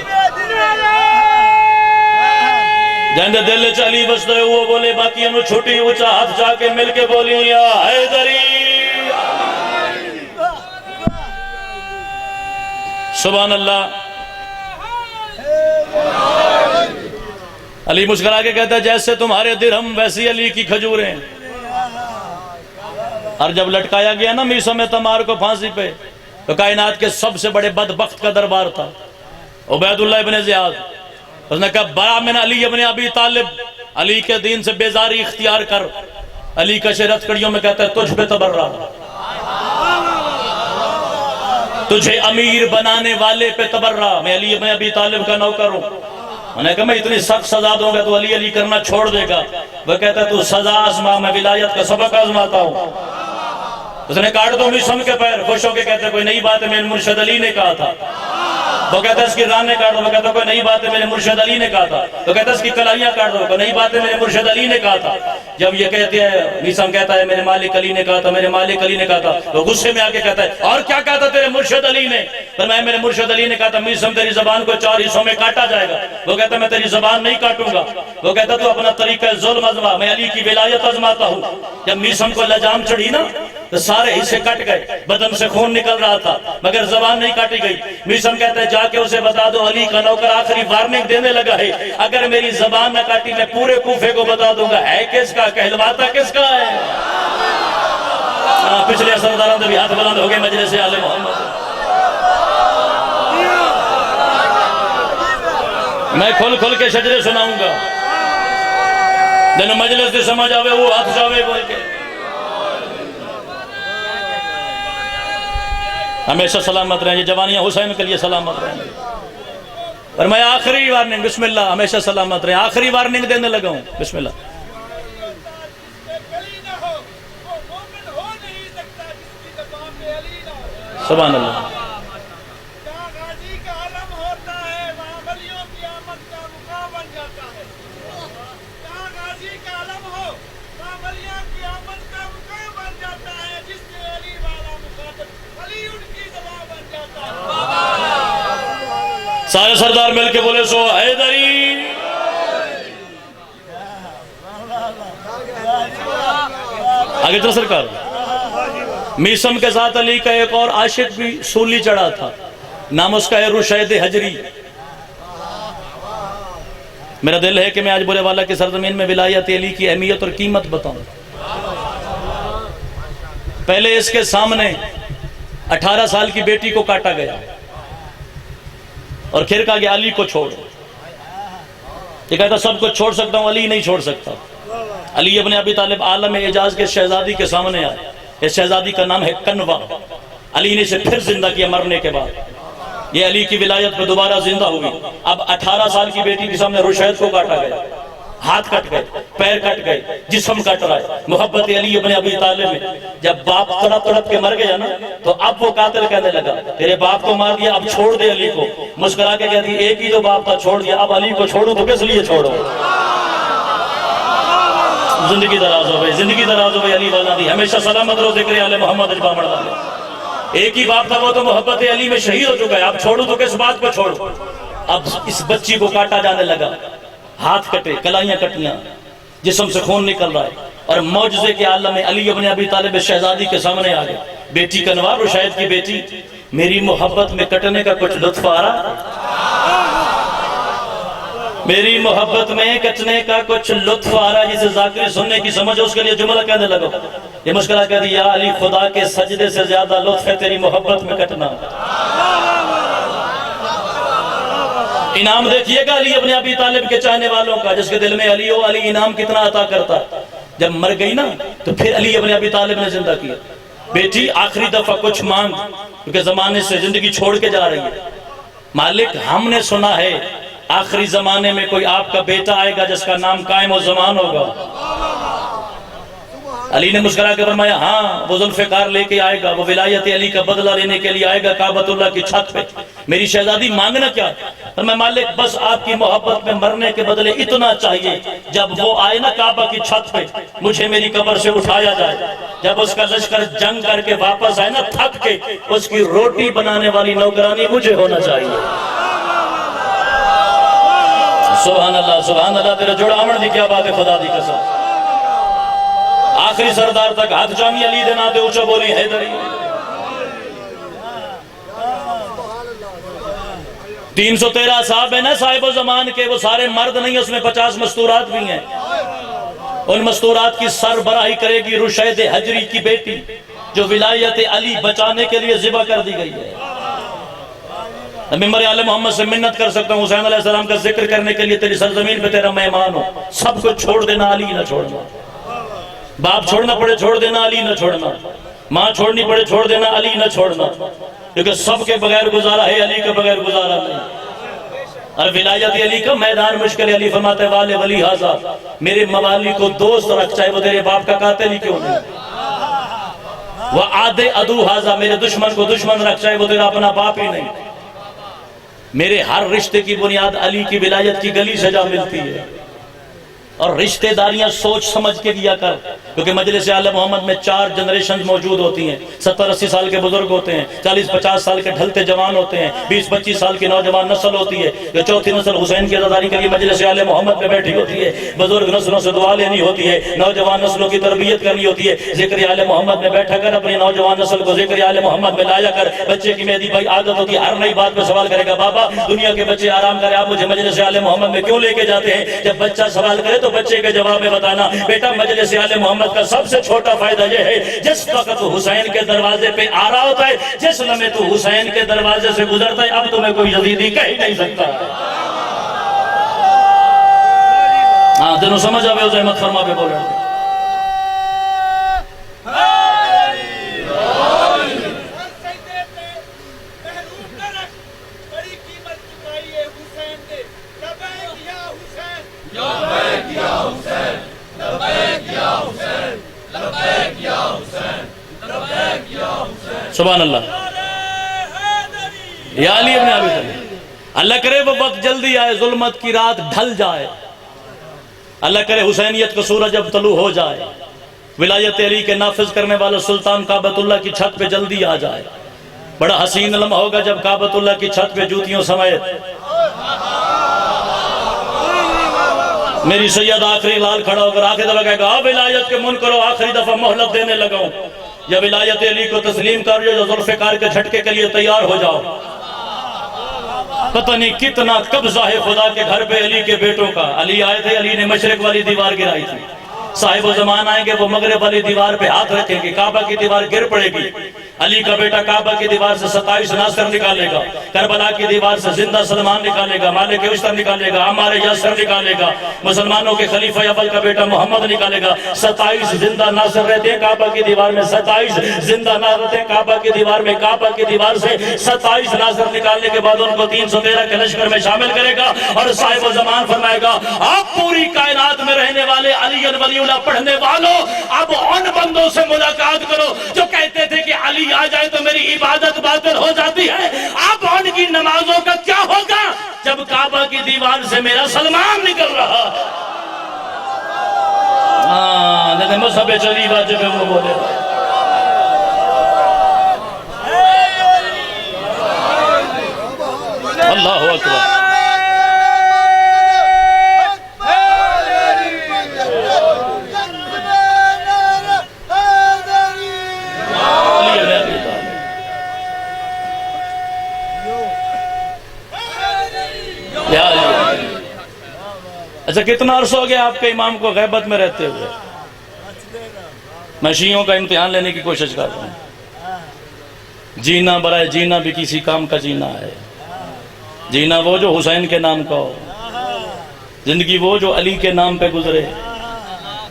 جہاں دل چلی بستے وہ بولے باقی انہوں چھوٹی اونچا ہاتھ جا کے مل کے بولی یا حیدری. سبحان اللہ. علی مسکرا کے کہتا ہے جیسے تمہارے درہم ویسی علی کی کھجوریں. اور جب لٹکایا گیا نا میسم تمار کو پھانسی پہ تو کائنات کے سب سے بڑے بدبخت کا دربار تھا عبید اللہ ابن زیاد. اس نے کہا برا من علی ابن ابی طالب، علی کے دین سے بیزاری اختیار کر. علی کا شعر ہتھکڑیوں میں کہتا ہے تجھ پہ تبرہ، تجھے امیر بنانے والے پہ تبرہ. میں علی ابن ابی طالب کا نوکر ہوں. انہوں نے کہا میں اتنی سخت سزا دوں گا تو علی علی کرنا چھوڑ دے گا. وہ کہتا ہے تو سزا آزما، میں ولایت کا سبق آزماتا ہوں. اس نے کاٹ دو میسم کے پیر. خوش ہو کے کہتے ہیں کوئی نئی بات ہے، میرے مرشد علی نے کہا تھا. وہ کہتا ہے اس کی ران نے کاٹ دو. وہ کہتا ہے کوئی نئی بات ہے، میرے مرشد علی نے کہا تھا. وہ کہتا ہے اس کی کلائیاں کاٹ دو. کوئی نئی بات ہے، میرے مرشد علی نے کہا تھا. جب یہ کہتے ہیں میسم کہتا ہے میرے مالک علی نے کہا تھا، میرے مالک علی نے کہا تھا. وہ غصے میں آ کے کہتا ہے اور کیا کہا تھا تیرے مرشد علی نے؟ فرمایا میرے مرشد علی نے کہا تھا میسم تیری زبان کو 4 حصوں میں کاٹا جائے گا. وہ کہتا ہے میں تیری زبان نہیں کاٹوں گا. وہ کہتا ہے تو اپنا طریقہ ظلم آزما، میں علی کی ولایت آزماتا ہوں. جب میسم کو لجام چڑھی نا تو سارے حصے کٹ گئے، بدن سے خون نکل رہا تھا مگر زبان نہیں کاٹی گئی. میسم کہتا ہے جا کے اسے بتا دو علی کا نوکر آخری وارننگ دینے لگا ہے، اگر میری زبان نہ کاٹی میں پورے کوفے کو بتا دوں گا ہے کس کا، کہلواتا کس کا ہے. پچھلے سرداروں نے بھی ہاتھ بلند ہو گئے مجلس آل محمد. میں کھل کے شجرے سناؤں گا جنہوں مجلس سے سمجھ آوے وہ ہاتھ جاوے بول کے. ہمیشہ سلامت رہیں، یہ جوانیاں حسین کے لیے سلامت رہیں. اور میں آخری وارننگ، بسم اللہ، ہمیشہ سلامت رہیں. آخری وارننگ دینے لگا ہوں، بسم اللہ. سبحان اللہ. سارے سردار مل کے بولے سو حیدری. آگے چل سرکار. میسم کے ساتھ علی کا ایک اور عاشق بھی سولی چڑھا تھا، نام اس کا ہے رشید حجری. میرا دل ہے کہ میں آج برے والا کی سرزمین میں ولایت علی کی اہمیت اور قیمت بتاؤں. پہلے اس کے سامنے 18 سال کی بیٹی کو کاٹا گیا اور پھر کہا کہ علی کو چھوڑ. یہ کہتا سب کو چھوڑ سکتا ہوں، علی نہیں چھوڑ سکتا. علی ابن ابی طالب عالم اعجاز کے شہزادی کے سامنے آئے. اس شہزادی کا نام ہے کنوا. علی نے اسے پھر زندہ کیا مرنے کے بعد. یہ علی کی ولایت پہ دوبارہ زندہ ہوئی. اب 18 سال کی بیٹی کے سامنے رشید کو کاٹا گیا. ہاتھ کٹ گئے، پیر کٹ گئے، جسم کٹ رہا ہے۔ محبت علی ابن ابی طالب میں جب باپ تڑپ تڑپ کے مر گیا نا تو اب وہ قاتل کہنے لگا تیرے باپ کو مار دیا، اب چھوڑ دے علی کو۔ مسکرا کے کہتی ایک ہی تو باپ تھا، چھوڑ دیا، اب علی کو چھوڑوں تو کس لیے چھوڑو؟ زندگی دراز ہو گئی، زندگی دراز ہو گئی علی والا دی، ہمیشہ سلامت رہو ذکر آل محمد اجبا مردہ لے۔ ایک ہی باپ تھا، وہ تو محبت علی میں شہید ہو چکا ہے، اب چھوڑوں تو کس بات کو چھوڑو؟ اب اس بچی کو کاٹا جانے لگا، ہاتھ کٹے، کلائیاں کٹیاں، جسم سے خون نکل رہا ہے، اور معجزے کے عالم میں علی ابن ابی طالب شہزادی کے سامنے آ گئے۔ بیٹی کنوار رشید کی بیٹی، میری محبت میں کٹنے کا کچھ لطف آ رہا؟ میری محبت میں کٹنے کا کچھ لطف آ رہا ہے؟ جسے ذاکری سننے کی سمجھ اس کے لیے جملہ کہنے لگو۔ یہ مشکلہ کہہ دی، یا علی خدا کے سجدے سے زیادہ لطف ہے تیری محبت میں کٹنا۔ انعام دیکھئے گا علی ابن ابی طالب کے چاہنے والوں کا، جس کے دل میں علی ہو، علی انعام کتنا عطا کرتا۔ جب مر گئی نا تو پھر علی ابن ابی طالب نے زندہ کیا۔ بیٹی آخری دفعہ کچھ مانگ، کیونکہ زمانے سے زندگی چھوڑ کے جا رہی ہے۔ مالک ہم نے سنا ہے آخری زمانے میں کوئی آپ کا بیٹا آئے گا جس کا نام قائم و زمان ہوگا۔ علی نے مسکرا کے فرمایا ہاں، وہ ذوالفقار لے کے آئے گا، وہ ولایت علی کا بدلہ لینے کے لیے آئے گا کعبۃ اللہ کی چھت پہ۔ میری شہزادی مانگنا کیا؟ فرمایا مالک بس آپ کی محبت میں مرنے کے بدلے اتنا چاہیے، جب وہ آئے نا کعبہ کی چھت پہ مجھے میری قبر سے اٹھایا جائے، جب اس کا لشکر جنگ کر کے واپس آئے نا تھک کے، اس کی روٹی بنانے والی نوکرانی مجھے ہونا چاہیے۔ سبحان اللہ، سبحان اللہ، تیرا جوڑا آمن دی کیا بات ہے، خدا دی قسم۔ آخری سردار تک ہاتھ جامی علی دینا دے اچھا بولی حیدری۔ 313 صاحب ہیں نا صاحب و زمان کے، وہ سارے مرد نہیں، اس میں 50 مستورات بھی ہیں۔ ان مستورات کی سربراہی کرے گی رشید حجری کی بیٹی، جو ولایت علی بچانے کے لیے ذبح کر دی گئی ہے۔ ممبر آل محمد سے منت کر سکتا ہوں حسین علیہ السلام کا ذکر کرنے کے لیے، تیری سرزمین پہ تیرا مہمان ہو، سب کو چھوڑ دینا، علی نہ چھوڑنا۔ باپ چھوڑنا پڑے چھوڑ دینا، علی نہ چھوڑنا۔ ماں چھوڑنی پڑے چھوڑ دینا، علی نہ چھوڑنا، کیونکہ سب کے بغیر گزارا ہے، علی کے بغیر گزارا نہیں۔ اور ولایت علی کا میدان مشکل، علی فرماتے والے ولی حاضر، میرے موالی کو دوست رکھ، چاہے وہ تیرے باپ کا قاتل ہی کیوں نہیں۔ وہ آدھے عدو حاضر، میرے دشمن کو دشمن رکھ، چاہے وہ تیرا اپنا باپ ہی نہیں۔ میرے ہر رشتے کی بنیاد علی کی ولایت کی گلی سے جا ملتی ہے، اور رشتہ داریاں سوچ سمجھ کے کیا کر، کیونکہ مجلس آل محمد میں 4 جنریشن موجود ہوتی ہیں، 70-80 سال کے بزرگ ہوتے ہیں، 40-50 سال کے ڈھلتے جوان ہوتے ہیں، 20-25 سال کی نوجوان نسل ہوتی ہے، جو چوتھی نسل حسین کی عزاداری کے لیے مجلس آل محمد میں بیٹھی ہوتی ہے۔ بزرگ نسلوں سے دعا لینی ہوتی ہے، نوجوان نسلوں کی تربیت کرنی ہوتی ہے۔ ذکر آل محمد میں بیٹھا کر اپنی نوجوان نسل کو ذکر آل محمد میں لایا کر۔ بچے کی مہدی بھائی عادت ہوتی ہے ہر نئی بات پہ سوال کرے گا، بابا دنیا کے بچے آرام کرے، آپ مجھے مجلس آل محمد میں کیوں لے کے جاتے ہیں؟ جب بچہ سوال کرے تو بچے کے جواب بتانا، بیٹا مجلس آل محمد کا سب سے چھوٹا فائدہ یہ ہے، جس وقت حسین کے دروازے پہ آ رہا ہوتا ہے، جس لمحے تو حسین کے دروازے سے گزرتا ہے، اب تمہیں کوئی یزیدی کہہ نہیں سکتا۔ ہاں جنہوں سمجھ آوے ہو زحمت فرما پہ بولے۔ سبحان اللہ، یا علی ابن ابی طالب، اللہ کرے وہ وقت جلدی آئے، ظلمت کی رات ڈھل جائے، اللہ کرے حسینیت کا سورج اب طلوع ہو جائے، ولایت علی کے نافذ کرنے والا سلطان کعبۃ اللہ کی چھت پہ جلدی آ جائے۔ بڑا حسین لمحہ ہوگا جب کعبۃ اللہ کی چھت پہ جوتیوں سمیت میری سید آخری لال کھڑا ہو کر آخری دفعہ کہے گا ولایت کے منکروں آخری دفعہ مہلت دینے لگا ہوں، یا ولایت علی کو تسلیم کر جو ذوالفقار کے جھٹکے کے لیے تیار ہو جاؤ۔ پتہ نہیں کتنا قبضہ ہے خدا کے گھر پہ علی کے بیٹوں کا۔ علی آئے تھے، علی نے مشرق والی دیوار گرائی تھی، صاحب و زمان آئیں گے وہ مغرب والی دیوار پہ ہاتھ رکھیں گے، کعبہ کی دیوار گر پڑے گی، علی کا بیٹا کعبہ کی دیوار سے 27 ناصر نکالے گا، کربلا کی دیوار سے زندہ سلمان نکالے گا، مالک اشتر نکالے گا، عمار یاسر نکالے گا، مسلمانوں کے خلیفہ اول کا بیٹا محمد نکالے گا۔ 27 زندہ ناصر رہتے ہیں کعبہ کی دیوار میں، 27 زندہ ناصر رہتے ہیں کعبہ کی دیوار میں۔ کعبہ کی دیوار سے 27 ناصر نکالنے کے بعد ان کو 313 کے لشکر میں شامل کرے گا اور صاحب و زمان فرمائے گا، آپ پوری کائنات میں رہنے والے علی ولی اللہ پڑھنے والوں، اب ان بندوں سے ملاقات کرو جو کہتے تھے کہ علی آ جائے تو میری عبادت باطل ہو جاتی ہے۔ اب ان کی نمازوں کا کیا ہوگا جب کعبہ کی دیوار سے میرا سلمان نکل رہا ہے؟ لیکن مذہب چلی واجب ہے وہ بولے اللہ اکبر۔ اچھا کتنا عرصہ ہو گیا آپ کے امام کو غیبت میں رہتے ہوئے؟ میں شیعوں کا امتحان لینے کی کوشش کر رہا ہوں۔ جینا برائے جینا بھی کسی کام کا جینا ہے، جینا وہ جو حسین کے نام کا ہو، زندگی وہ جو علی کے نام پہ گزرے۔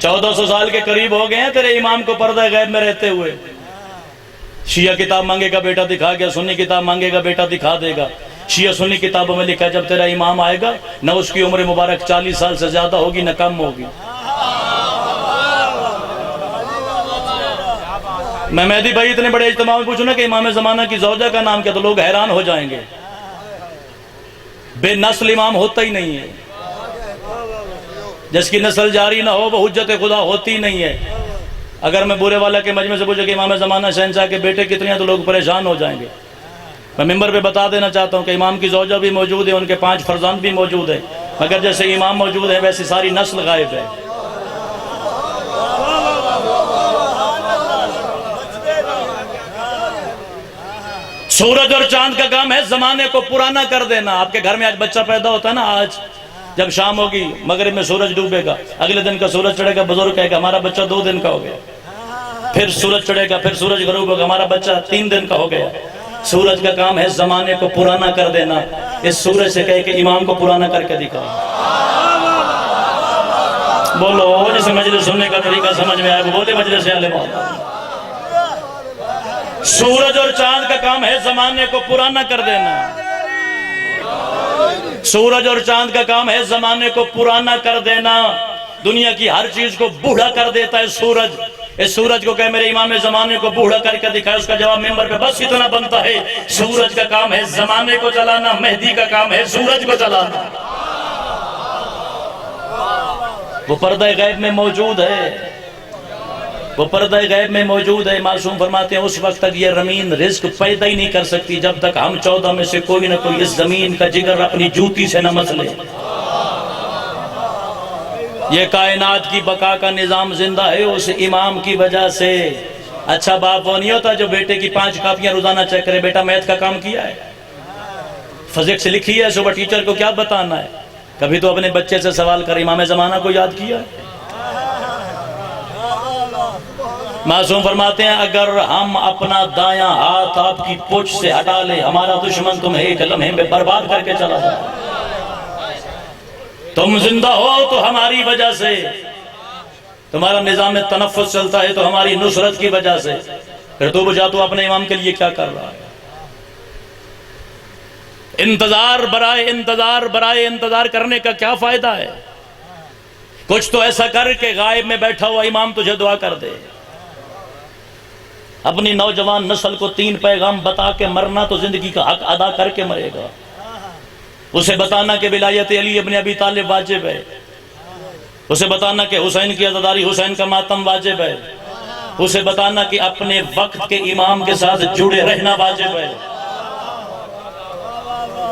1400 سال کے قریب ہو گئے ہیں تیرے امام کو پردہ غیب میں رہتے ہوئے۔ شیعہ کتاب مانگے گا بیٹا دکھا گیا، سنی کتاب مانگے گا بیٹا دکھا دے گا۔ شیعہ سنی کتابوں میں لکھا جب تیرا امام آئے گا نہ اس کی عمر مبارک 40 سال سے زیادہ ہوگی نہ کم ہوگی۔ میں مہدی بھائی اتنے بڑے اجتماع میں پوچھوں نا کہ امام زمانہ کی زوجہ کا نام کیا تو لوگ حیران ہو جائیں گے۔ بے نسل امام ہوتا ہی نہیں ہے، جس کی نسل جاری نہ ہو وہ حجت خدا ہوتی نہیں ہے۔ اگر میں بورے والا کے مجمع سے پوچھوں کہ امام زمانہ شہنشاہ کے بیٹے کتنے ہیں تو لوگ پریشان ہو جائیں گے۔ میں ممبر پہ بتا دینا چاہتا ہوں کہ امام کی زوجہ بھی موجود ہے، ان کے 5 فرزند بھی موجود ہیں، مگر جیسے امام موجود ہے ویسی ساری نسل غائب ہے۔ سورج اور چاند کا کام ہے زمانے کو پرانا کر دینا۔ آپ کے گھر میں آج بچہ پیدا ہوتا ہے نا، آج جب شام ہوگی مغرب میں سورج ڈوبے گا، اگلے دن کا سورج چڑھے گا، بزرگ کہے گا ہمارا بچہ 2 دن کا ہو گیا۔ پھر سورج چڑھے گا، پھر سورج غروب ہوگا، ہمارا بچہ 3 دن کا ہو گیا۔ سورج کا کام ہے زمانے کو پرانا کر دینا۔ اس سورج سے کہے کہ امام کو پرانا کر کے دکھا۔ بولو جسے مجلس سننے کا طریقہ سمجھ میں آئے وہ بولے مجلس اہل محمد۔ سورج اور چاند کا کام ہے زمانے کو پرانا کر دینا۔ سورج اور چاند کا کام ہے زمانے کو پرانا کر دینا۔ دنیا کی ہر چیز کو بوڑھا کر دیتا ہے سورج۔ اس سورج کو کہ میرے امام زمانے کو بوڑھا کر کے دکھائے، اس کا جواب ممبر پہ بس اتنا بنتا ہے، سورج کا کام ہے زمانے کو چلانا، مہدی کا کام ہے سورج کو چلانا۔ وہ پردہ غیب میں موجود ہے، وہ پردہ غیب میں موجود ہے۔ معصوم فرماتے ہیں اس وقت تک یہ رمین رزق پیدا ہی نہیں کر سکتی جب تک ہم 14 میں سے کوئی نہ کوئی اس زمین کا جگر اپنی جوتی سے نہ مسلے۔ یہ کائنات کی بقا کا نظام زندہ ہے اس امام کی وجہ سے۔ اچھا باپ وہ نہیں ہوتا جو بیٹے کی 5 کاپیاں روزانہ چیک کرے، بیٹا میتھ کا کام کیا ہے، فزکس لکھی ہے، صبح ٹیچر کو کیا بتانا ہے؟ کبھی تو اپنے بچے سے سوال کر امام زمانہ کو یاد کیا؟ معصوم فرماتے ہیں اگر ہم اپنا دایاں ہاتھ آپ کی پوچھ سے ہٹا لے، ہمارا دشمن تمہیں ایک لمحے میں برباد کر کے چلا جائے۔ تم زندہ ہو تو ہماری وجہ سے، تمہارا نظام تنفس چلتا ہے تو ہماری نصرت کی وجہ سے، پھر تو بجا تو اپنے امام کے لیے کیا کر رہا ہے؟ برائے انتظار کرنے کا کیا فائدہ ہے؟ کچھ تو ایسا کر کہ غائب میں بیٹھا ہوا امام تجھے دعا کر دے۔ اپنی نوجوان نسل کو 3 پیغام بتا کے مرنا تو زندگی کا حق ادا کر کے مرے گا۔ اسے بتانا کہ ولایت علی ابن ابی طالب واجب ہے، اسے بتانا کہ حسین کی عزاداری، حسین کا ماتم واجب ہے، اسے بتانا کہ اپنے وقت کے امام کے ساتھ جڑے رہنا واجب ہے۔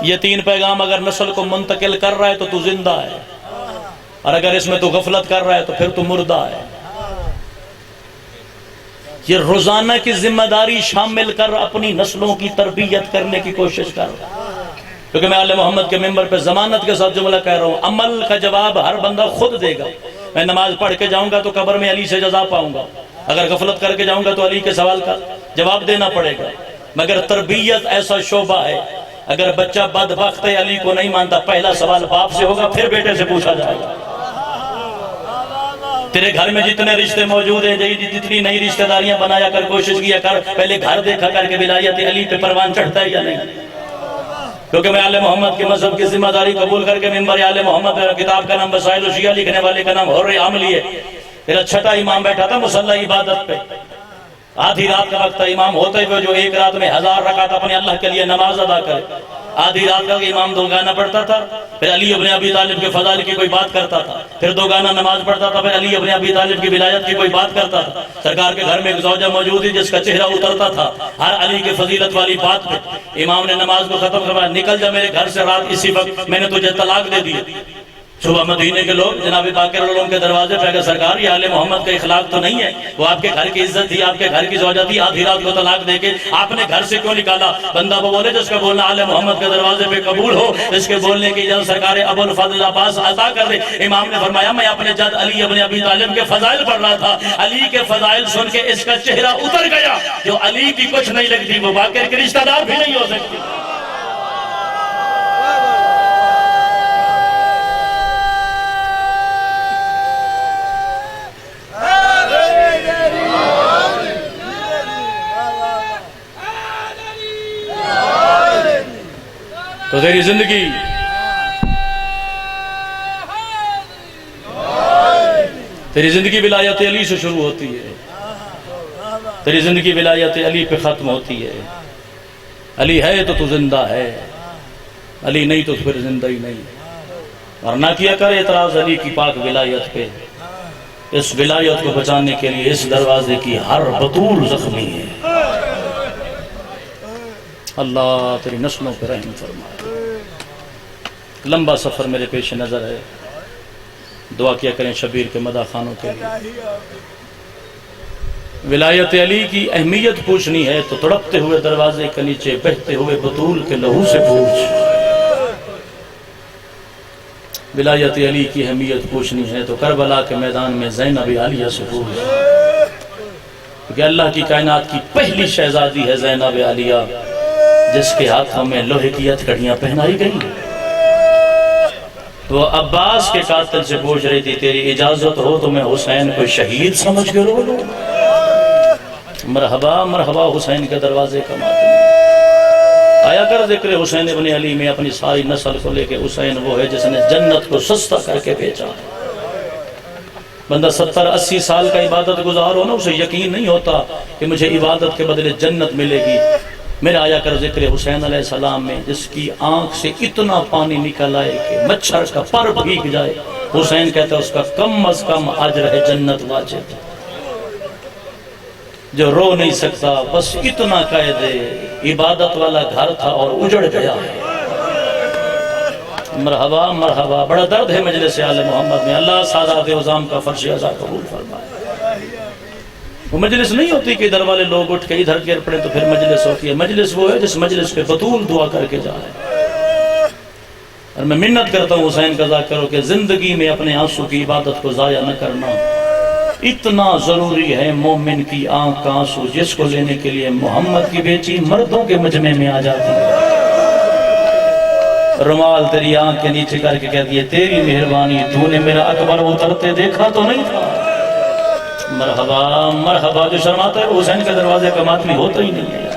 یہ 3 پیغام اگر نسل کو منتقل کر رہا ہے تو زندہ ہے، اور اگر اس میں تو غفلت کر رہا ہے تو پھر تو مردہ ہے۔ یہ روزانہ کی ذمہ داری شامل کر اپنی نسلوں کی تربیت کرنے کی کوشش کر رہا ہے، کیونکہ میں آل محمد کے ممبر پہ ضمانت کے ساتھ جملہ کہہ رہا ہوں، عمل کا جواب ہر بندہ خود دے گا۔ میں نماز پڑھ کے جاؤں گا تو قبر میں علی سے جزا پاؤں گا، اگر غفلت کر کے جاؤں گا تو علی کے سوال کا جواب دینا پڑے گا۔ مگر تربیت ایسا شعبہ ہے، اگر بچہ بدبخت علی کو نہیں مانتا، پہلا سوال باپ سے ہوگا، پھر بیٹے سے پوچھا جائے گا۔ تیرے گھر میں جتنے رشتے موجود ہیں، جتنی نئی رشتہ داریاں بنایا کر، کوشش کیا کر، پہلے گھر دیکھا کر کے ولایت علی پہ پروان چڑھتا ہے یا نہیں۔ کیونکہ میں آل محمد کے مذہب کی ذمہ داری قبول کر کے منبر آل محمد کتاب کا نام مسائل الشیعہ لکھنے والے کا نام حر عاملی ہے۔ میرا چھٹا امام بیٹھا تھا مصلی عبادت پہ، آدھی رات کا وقت امام ہوتے ہوئے جو ایک رات میں 1000 رکعت اپنے اللہ کے لیے نماز ادا کرے، آدھی رات کا امام 2 گانا پڑھتا تھا، پھر علی ابن ابی طالب کے فضائل کی کوئی بات کرتا تھا، پھر 2 گانا نماز پڑھتا تھا، پھر علی ابن ابی طالب کی ولایت کی کوئی بات کرتا تھا۔ سرکار کے گھر میں ایک زوجہ موجود تھی جس کا چہرہ اترتا تھا ہر علی کے فضیلت والی بات پہ۔ امام نے نماز کو ختم کروایا، نکل جا میرے گھر سے رات اسی وقت، میں نے تجھے طلاق دے دی۔ صبح مدینے کے لوگ جناب باقر علوم کے دروازے پہ، اگر سرکار یہ آل محمد کا اخلاق تو نہیں ہے، وہ آپ کے گھر کی عزت تھی، آپ کے گھر کی زوجہ تھی، آدھی رات کو طلاق دے کے آپ نے گھر سے کیوں نکالا؟ بندہ وہ بولے جس کا بولنا آل محمد کے دروازے پہ قبول ہو، جس کے بولنے کی اجازت سرکار ابو الفضل عباس عطا کر دے۔ امام نے فرمایا میں اپنے جد علی ابن ابی طالب کے فضائل پڑھ رہا تھا، علی کے فضائل سن کے اس کا چہرہ اتر گیا، جو علی کی کچھ نہیں لگتی وہ باقر کے رشتہ دار بھی نہیں ہو سکتی۔ تو تیری زندگی ولایت علی سے شروع ہوتی ہے، تیری زندگی ولایت علی پہ ختم ہوتی ہے۔ علی ہے تو زندہ ہے، علی نہیں تو پھر زندہ ہی نہیں۔ اور نہ کیا کر اعتراض علی کی پاک ولایت پہ۔ اس ولایت کو بچانے کے لیے اس دروازے کی ہر بطول زخمی ہے۔ اللہ تیری نسلوں پہ رحم فرمائے۔ لمبا سفر میرے پیش نظر ہے، دعا کیا کریں شبیر کے مداح خانوں کے لیے۔ ولایت علی کی اہمیت پوچھنی ہے تو تڑپتے ہوئے دروازے کے نیچے بہتے ہوئے بطول کے لہو سے پوچھ۔ ولایت علی کی اہمیت پوچھنی ہے تو کربلا کے میدان میں زینب عالیہ سے پوچھ، کیونکہ اللہ کی کائنات کی پہلی شہزادی ہے زینب عالیہ، جس کے ہاتھوں میں لوہے کی ہتھکڑیاں پہنائی گئی۔ وہ عباس کے قاتل سے پوچھ رہی تھی تیری اجازت ہو تو میں حسین کو شہید سمجھ کے رو لوں۔ مرحبا مرحبا حسین کے دروازے کا ماتم۔ آیا کر ذکر حسین ابن علی میں اپنی ساری نسل کو لے کے۔ حسین وہ ہے جس نے جنت کو سستا کر کے بیچا۔ بندہ 70-80 سال کا عبادت گزار ہو نا، اسے یقین نہیں ہوتا کہ مجھے عبادت کے بدلے جنت ملے گی۔ میرا آیا کر ذکر حسین علیہ السلام میں جس کی آنکھ سے اتنا پانی نکل آئے کہ مچھر کا پر بھیگ جائے، حسین کہتا ہے اس کا کم از کم اجر ہے جنت واجب۔ جو رو نہیں سکتا بس اتنا کہہ دے عبادت والا گھر تھا اور اجڑ گیا۔ مرحبا مرحبا، بڑا درد ہے مجلس آل محمد میں۔ اللہ سادات عظام کا فرش عزا قبول فرمائے۔ وہ مجلس نہیں ہوتی کہ ادھر والے لوگ اٹھ کے ادھر گر پڑے تو پھر مجلس ہوتی ہے۔ مجلس وہ ہے جس مجلس پہ بطول دعا کر کے جائے۔ اور میں منت کرتا ہوں حسین قضا کرو کہ زندگی میں اپنے آنسو کی عبادت کو ضائع نہ کرنا۔ اتنا ضروری ہے مومن کی آنکھ کا آنسو، جس کو لینے کے لیے محمد کی بیٹی مردوں کے مجمع میں آ جاتی ہے۔ رومال تیری آنکھ کے نیچے کر کے کہتی ہے تیری مہربانی، تو نے میرا اکبر اترتے دیکھا تو نہیں تھا۔ مرحبا مرحبا، جو شرماتا ہے حسین کے دروازے کا ماتمی ہوتا ہی نہیں ہے۔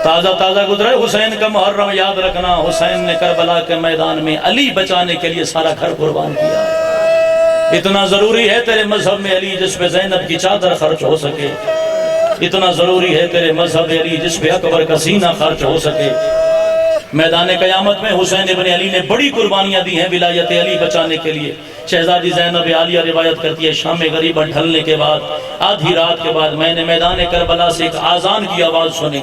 تازہ تازہ گزرا ہے حسین کا محرم، یاد رکھنا حسین نے کربلا کے میدان میں علی بچانے کے لیے سارا گھر قربان کیا۔ اتنا ضروری ہے تیرے مذہب میں علی جس پہ زینب کی چادر خرچ ہو سکے، اتنا ضروری ہے تیرے مذہب علی جس پہ اکبر کا سینہ خرچ ہو سکے۔ میدان قیامت میں حسین ابن علی نے بڑی قربانیاں دی ہیں ولایت علی بچانے کے لیے۔ شہزادی زینب عالیہ روایت کرتی ہے شام غریبہ ڈھلنے کے بعد آدھی رات کے بعد میں نے میدان کربلا سے ایک آذان کی آواز سنی۔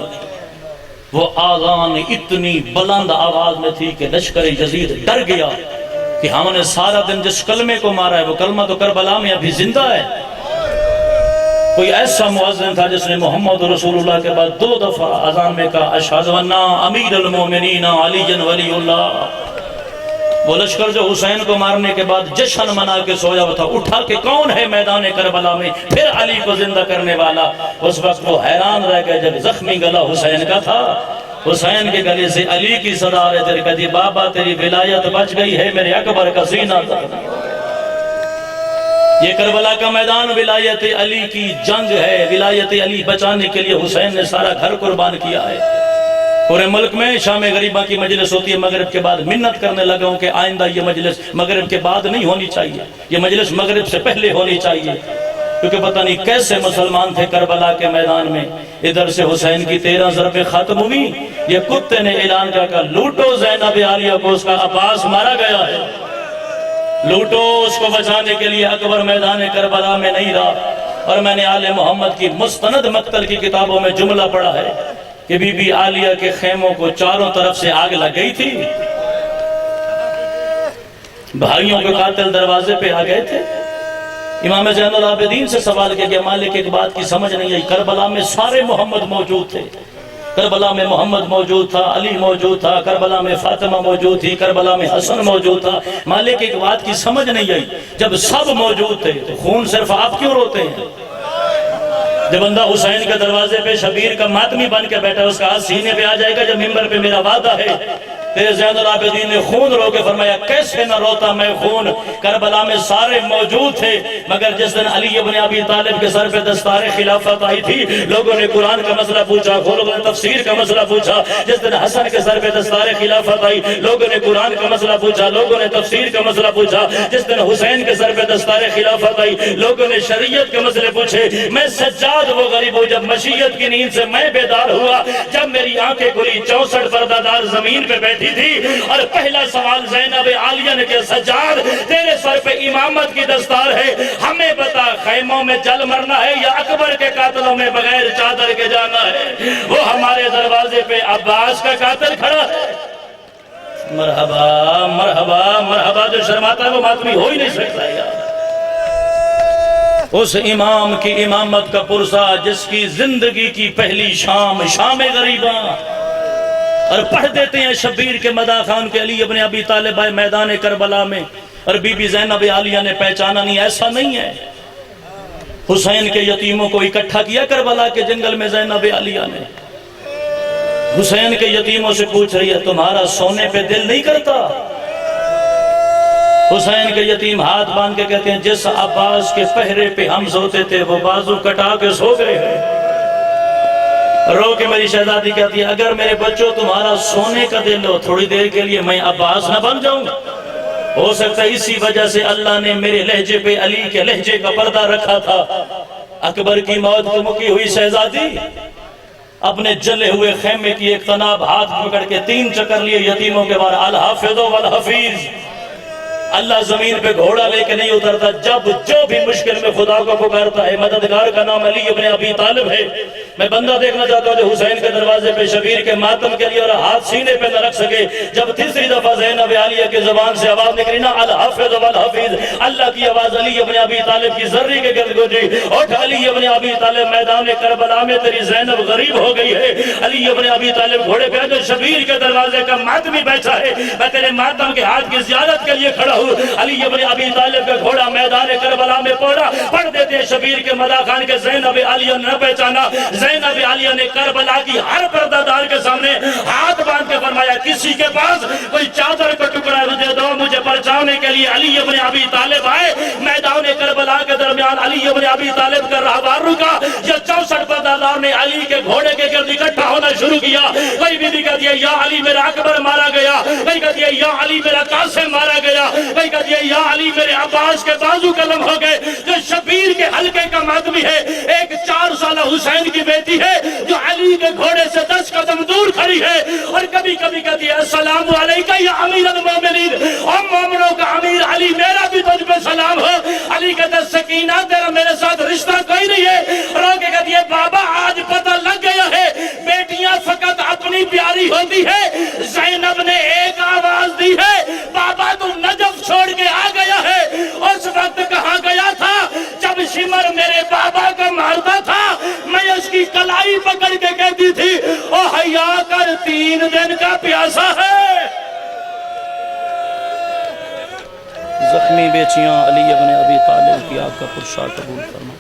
وہ آذان اتنی بلند آواز میں تھی کہ لشکر یزید ڈر گیا کہ ہم نے سارا دن جس کلمے کو مارا ہے وہ کلمہ تو کربلا میں ابھی زندہ ہے۔ کوئی ایسا مؤذن تھا جس نے محمد رسول اللہ کے بعد 2 دفعہ اذان میں کہا اشہد ان امیر المومنین علی ولی اللہ۔ وہ لشکر جو حسین کو مارنے کے بعد جشن منا کے سویا تھا، اٹھا کے کون ہے میدان کربلا میں پھر علی کو زندہ کرنے والا؟ اس وقت وہ حیران رہ گئے جب زخمی گلا حسین کا تھا، حسین کے گلے سے علی کی صدا آ رہے تھے، بابا تیری ولایت بچ گئی ہے، میرے اکبر کا سینہ تھا۔ یہ کربلا کا میدان ولایت علی کی جنگ ہے، ولایت علی بچانے کے لیے حسین نے سارا گھر قربان کیا ہے۔ پورے ملک میں شام غریبہ کی مجلس ہوتی ہے مغرب کے بعد، منت کرنے لگا ہوں کہ آئندہ یہ مجلس مغرب کے بعد نہیں ہونی چاہیے، یہ مجلس مغرب سے پہلے ہونی چاہیے، کیونکہ پتہ نہیں کیسے مسلمان تھے کربلا کے میدان میں۔ ادھر سے حسین کی 13 ضربیں ختم ہوئی، یہ کتے نے اعلان کیا کہ لوٹو زینب عالیہ کو، اس کا عباس مارا گیا ہے، لوٹو اس کو بچانے کے لیے۔ اکبر میدان کربلا میں نہیں رہا، اور میں نے آل محمد کی مستند مقتل کی کتابوں میں جملہ پڑھا ہے کہ بی بی عالیہ کے خیموں کو چاروں طرف سے آگ لگ گئی تھی، بھائیوں کے قاتل دروازے پہ آ گئے تھے۔ امام زین العابدین سے سوال کیا کہ مالک ایک بات کی سمجھ نہیں آئی، کربلا میں سارے محمد موجود تھے، کربلا میں محمد موجود تھا، علی موجود تھا، کربلا میں فاطمہ موجود تھی، کربلا میں حسن موجود تھا، مالک ایک بات کی سمجھ نہیں آئی، جب سب موجود تھے تو خون صرف آپ کیوں روتے ہیں؟ جب بندہ حسین کے دروازے پہ شبیر کا ماتمی بن کے بیٹھا، اس کا ہاتھ سینے پہ آ جائے گا، جب ممبر پہ میرا وعدہ ہے، تیرے زین العابدین نے خون رو کے فرمایا کیسے نہ روتا میں خون، کربلا میں سارے موجود تھے، مگر جس دن علی ابن ابی طالب کے سر پہ دستار خلافت آئی تھی، لوگوں نے قرآن کا مسئلہ پوچھا، لوگوں نے تفسیر کا مسئلہ پوچھا۔ جس دن حسن کے سر پہ دستار خلافت آئی، لوگوں نے قرآن کا مسئلہ پوچھا، لوگوں نے تفسیر کا مسئلہ پوچھا۔ جس دن حسین کے سر پہ دستار خلافت آئی، لوگوں نے شریعت کے مسئلے پوچھے۔ میں سجاد وہ غریب ہوں، جب مشیت کی نیند سے میں بیدار ہوا، جب میری آنکھیں کھلی 64 پردہ دار زمین پہ بیٹھی تھی، اور پہلا سوال زینب عالیہ نے کہ سجاد تیرے سر پہ امامت کی دستار ہے، ہمیں بتا خیموں میں جل مرنا ہے یا اکبر کے قاتلوں میں بغیر چادر کے جانا ہے؟ وہ ہمارے دروازے پہ عباس کا قاتل کھڑا ہے۔ مرحبا مرحبا مرحبا، جو شرماتا ہے وہ ماتمی ہو ہی نہیں سکتا یار۔ اس امام کی امامت کا پرسہ جس کی زندگی کی پہلی شام شام غریبہ، اور پڑھ دیتے ہیں شبیر کے مداح خان کے علی ابن ابی طالب آئے میدان کربلا میں، اور بی بی زینب عالیہ نے پہچانا نہیں، ایسا نہیں ہے۔ حسین کے یتیموں کو اکٹھا کیا کربلا کے جنگل میں زینب عالیہ نے، حسین کے یتیموں سے پوچھ رہی ہے تمہارا سونے پہ دل نہیں کرتا؟ حسین کے یتیم ہاتھ باندھ کے کہتے ہیں جس عباس کے پہرے پہ ہم سوتے تھے وہ بازو کٹا کے سو گئے ہیں۔ رو کے میری شہزادی کہتی ہے اگر میرے بچوں تمہارا سونے کا دل ہو، تھوڑی دیر کے لیے میں عباس نہ بن جاؤں؟ ہو سکتا ہے اسی وجہ سے اللہ نے میرے لہجے پہ علی کے لہجے کا پردہ رکھا تھا۔ اکبر کی موت کو مکی ہوئی شہزادی اپنے جلے ہوئے خیمے کی ایک تناب ہاتھ پکڑ کے 3 چکر لیے یتیموں کے بار الحافظ والحفیظ۔ اللہ زمین پہ گھوڑا لے کے نہیں اترتا، جب جو بھی مشکل میں خدا کو پکارتا ہے، مددگار کا نام علی ابن ابی طالب ہے۔ میں بندہ دیکھنا چاہتا ہوں جو حسین کے دروازے پہ شبیر کے ماتم کے لیے اور ہاتھ سینے پہ نہ رکھ سکے، جب تیسری دفعہ زینب عالیہ کی زبان سے آواز نکلی نا الحافظ والحفیظ، اللہ کی آواز علی ابن ابی طالب کی ذرے کے گرد گونجی، اٹھ علی ابن ابی طالب میدان کربلا میں تیری زینب غریب ہو گئی ہے۔ علی ابن ابی طالب گھوڑے پہ جو شبیر کے دروازے کا ماتمی بیٹھا ہے، میں تیرے ماتم کے ہاتھ کی زیارت کے لیے کھڑا ہوں۔ علی ابن ابی طالب کا گھوڑا میدان کربلا میں پڑھ دیتے ہیں شبیر کے مداح خان کے زینب عالیہ نے پہچانا۔ زینب عالیہ نے کربلا کی ہر پردہ دار کے سامنے ہاتھ باندھ کے فرمایا کسی کے پاس کوئی چادر کا ٹکڑا مجھے دو، مجھے پرچانے کے لیے علی ابن ابی طالب آئے۔ میدان کربلا کے درمیان علی ابن ابی طالب کا راہبار رکا، یہ 64 پردہ دار نے علی کے گھوڑے کے گرد اکٹھا ہونا شروع کیا۔ کوئی بھی کہتی ہے یا علی میرا اکبر مارا گیا، کوئی کہتی ہے یا علی میرا قاسم مارا گیا، کوئی کہتی ہے یا علی میرے عباس کے بازو قلم ہو گئے۔ جو شبیر کے حلقے کا ماتمی ہے، ایک 4 سالہ حسین کی بیٹی ہے جو علی کے گھوڑے سے 10 قدم دور کھڑی ہے، اور کبھی کبھی کہتی ہے السلام علیکہ یا امیر المومنین، اور مومنوں کا امیر علی میرا بھی تجھ پہ سلام ہو۔ علی کہتا ہے سکینہ تیرا میرے ساتھ رشتہ کوئی نہیں ہے۔ رو کے کہتی ہے بابا آج پتہ لگ گیا ہے بیٹیاں فقط اپنی پیاری ہوتی ہے۔ زینب نے ایک آواز دی ہے بابا تو نجف چھوڑ کے آ گیا ہے۔ اس وقت کہاں گیا تھا جب شمر میرے بابا کو مارتا تھا، میں اس کی کلائی پکڑ کے کہتی تھی او حیا کر 3 دن کا پیاسا ہے۔ زخمی بیچیاں علی ابن ابی طالب کی آگ کا پرشا قبول فرما